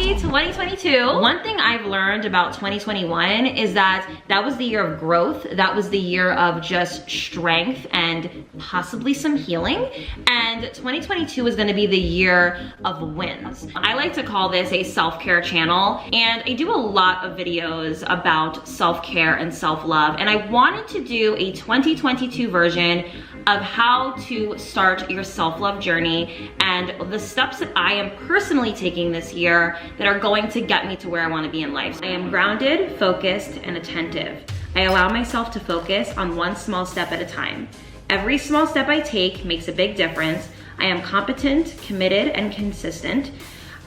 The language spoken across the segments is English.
Happy 2022. One thing I've learned about 2021 is that was the year of growth. That was the year of just strength and possibly some healing. And 2022 is gonna be the year of wins. I like to call this a self-care channel, and I do a lot of videos about self-care and self-love, and I wanted to do a 2022 version of how to start your self-love journey and the steps that I am personally taking this year that are going to get me to where I want to be in life. I am grounded, focused, and attentive. I allow myself to focus on one small step at a time. Every small step I take makes a big difference. I am competent, committed, and consistent.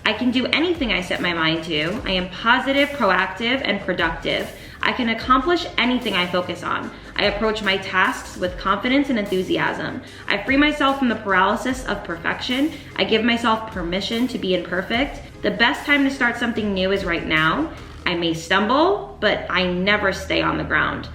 I can do anything I set my mind to. I am positive, proactive, and productive. I can accomplish anything I focus on. I approach my tasks with confidence and enthusiasm. I free myself from the paralysis of perfection. I give myself permission to be imperfect. The best time to start something new is right now. I may stumble, but I never stay on the ground.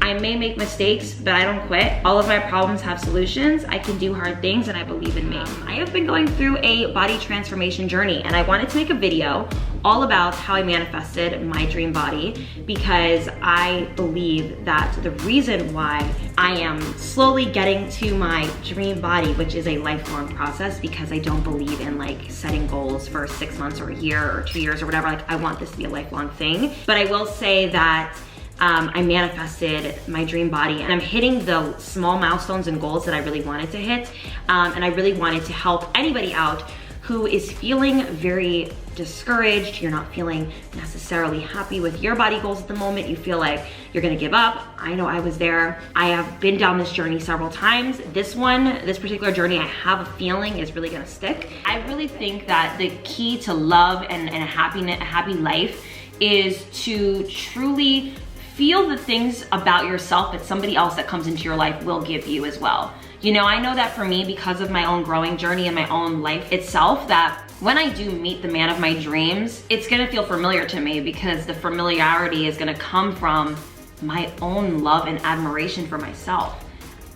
I may make mistakes, but I don't quit. All of my problems have solutions. I can do hard things, and I believe in me. I have been going through a body transformation journey, and I wanted to make a video all about how I manifested my dream body, because I believe that the reason why I am slowly getting to my dream body, which is a lifelong process, because I don't believe in like setting goals for 6 months or a year or 2 years or whatever. Like, I want this to be a lifelong thing. But I will say that I manifested my dream body, and I'm hitting the small milestones and goals that I really wanted to hit. And I really wanted to help anybody out who is feeling very discouraged. You're not feeling necessarily happy with your body goals at the moment. You feel like you're gonna give up. I know I was there. I have been down this journey several times. This particular journey, I have a feeling is really gonna stick. I really think that the key to love and a happy life is to truly feel the things about yourself that somebody else that comes into your life will give you as well. You know, I know that for me, because of my own growing journey and my own life itself, that when I do meet the man of my dreams, it's gonna feel familiar to me, because the familiarity is gonna come from my own love and admiration for myself.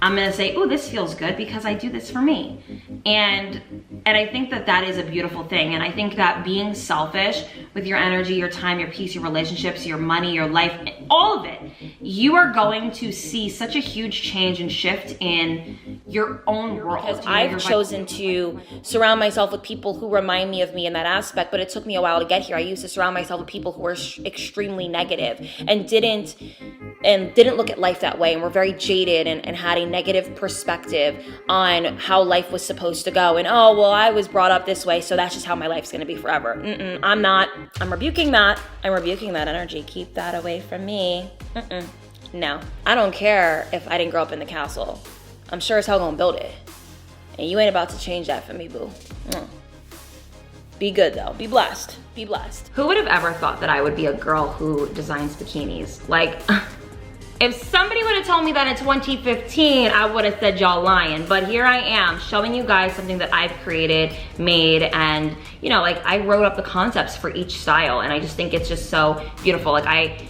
I'm gonna say, oh, this feels good because I do this for me. And I think that is a beautiful thing. And I think that being selfish with your energy, your time, your peace, your relationships, your money, your life, all of it, you are going to see such a huge change and shift in your own world. Because I've chosen to surround myself with people who remind me of me in that aspect, but it took me a while to get here. I used to surround myself with people who were extremely negative and didn't look at life that way, and were very jaded and had a negative perspective on how life was supposed to go. And oh, well, I was brought up this way, so that's just how my life's gonna be forever. I'm not. I'm rebuking that. I'm rebuking that energy. Keep that away from me. No, I don't care if I didn't grow up in the castle. I'm sure as hell gonna build it. And you ain't about to change that for me, boo. Be good though, be blessed, be blessed. Who would have ever thought that I would be a girl who designs bikinis? Like, if somebody would have told me that in 2015, I would have said y'all lying. But here I am showing you guys something that I've created, made, and you know, like I wrote up the concepts for each style, and I just think it's just so beautiful. Like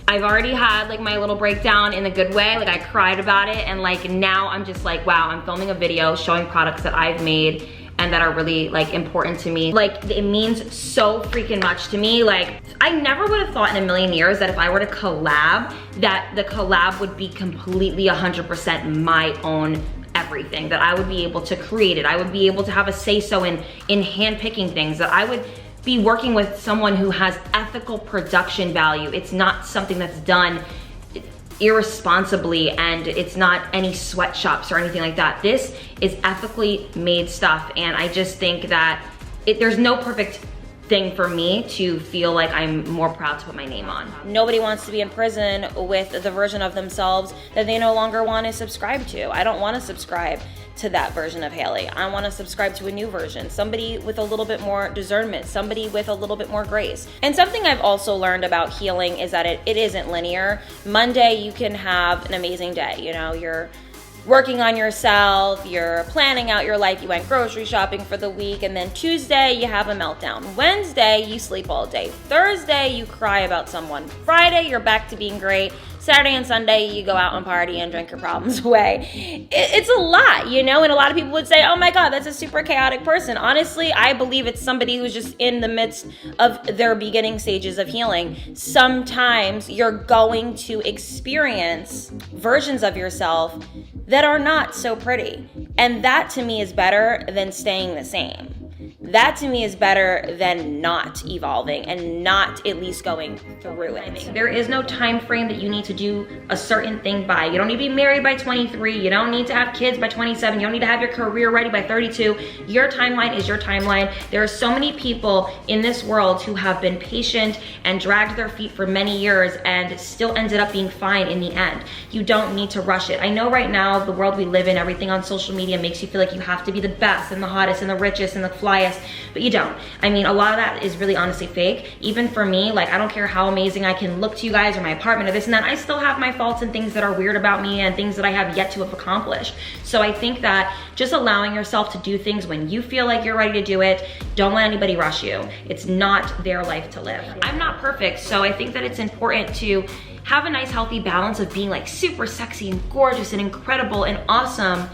I've already had like my little breakdown in a good way. Like I cried about it, and like now I'm just like, wow, I'm filming a video showing products that I've made and that are really like important to me. Like it means so freaking much to me. Like I never would have thought in a million years that if I were to collab, that the collab would be completely 100% my own everything, that I would be able to create it. I would be able to have a say-so in handpicking things, that I would be working with someone who has ethical production value. It's not something that's done irresponsibly, and it's not any sweatshops or anything like that. This is ethically made stuff, and I just think that there's no perfect thing for me to feel like I'm more proud to put my name on. Nobody wants to be in prison with the version of themselves that they no longer want to subscribe to. I don't want to subscribe to that version of Haley. I want to subscribe to a new version, somebody with a little bit more discernment, somebody with a little bit more grace. And something I've also learned about healing is that it isn't linear. Monday, you can have an amazing day. You know, you're working on yourself, you're planning out your life, you went grocery shopping for the week, and then Tuesday you have a meltdown. Wednesday you sleep all day. Thursday you cry about someone. Friday you're back to being great. Saturday and Sunday you go out and party and drink your problems away. It's a lot, you know, and a lot of people would say, oh my God, that's a super chaotic person. Honestly, I believe it's somebody who's just in the midst of their beginning stages of healing. Sometimes you're going to experience versions of yourself that are not so pretty. And that to me is better than staying the same. That to me is better than not evolving and not at least going through it. There is no time frame that you need to do a certain thing by. You don't need to be married by 23. You don't need to have kids by 27. You don't need to have your career ready by 32. Your timeline is your timeline. There are so many people in this world who have been patient and dragged their feet for many years and still ended up being fine in the end. You don't need to rush it. I know right now, the world we live in, everything on social media makes you feel like you have to be the best and the hottest and the richest and the flyest, but you don't. I mean, a lot of that is really honestly fake. Even for me, like, I don't care how amazing I can look to you guys or my apartment or this and that, I still have my faults and things that are weird about me and things that I have yet to have accomplished. So I think that just allowing yourself to do things when you feel like you're ready to do it, don't let anybody rush you. It's not their life to live. I'm not perfect, so I think that it's important to have a nice healthy balance of being like super sexy and gorgeous and incredible and awesome,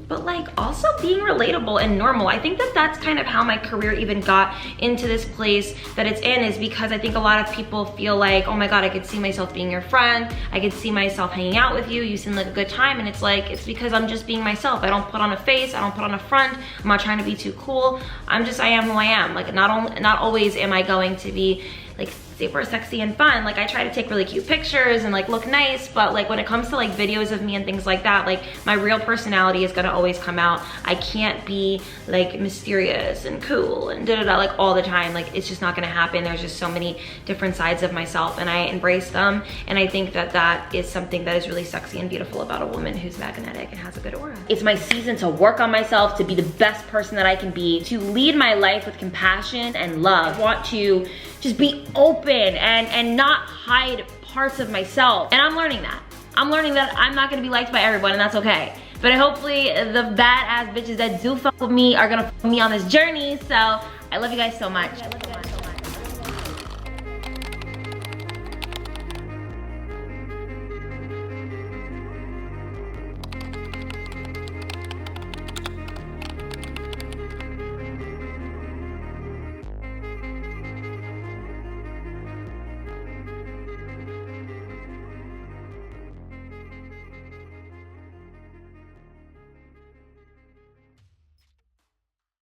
but like also being relatable and normal. I think that that's kind of how my career even got into this place that it's in, is because I think a lot of people feel like, oh my God, I could see myself being your friend. I could see myself hanging out with you. You seem like a good time. And it's like, it's because I'm just being myself. I don't put on a face. I don't put on a front. I'm not trying to be too cool. I am who I am. Like not always am I going to be like super sexy and fun. Like I try to take really cute pictures and like look nice, but like when it comes to like videos of me and things like that, like my real personality is gonna always come out. I can't be like mysterious and cool and da-da-da like all the time. Like it's just not gonna happen. There's just so many different sides of myself and I embrace them. And I think that that is something that is really sexy and beautiful about a woman who's magnetic and has a good aura. It's my season to work on myself, to be the best person that I can be, to lead my life with compassion and love. I want to just be open and not hide parts of myself. And I'm learning that. I'm learning that I'm not gonna be liked by everyone, and that's okay. But hopefully the badass bitches that do fuck with me are gonna fuck with me on this journey. So I love you guys so much.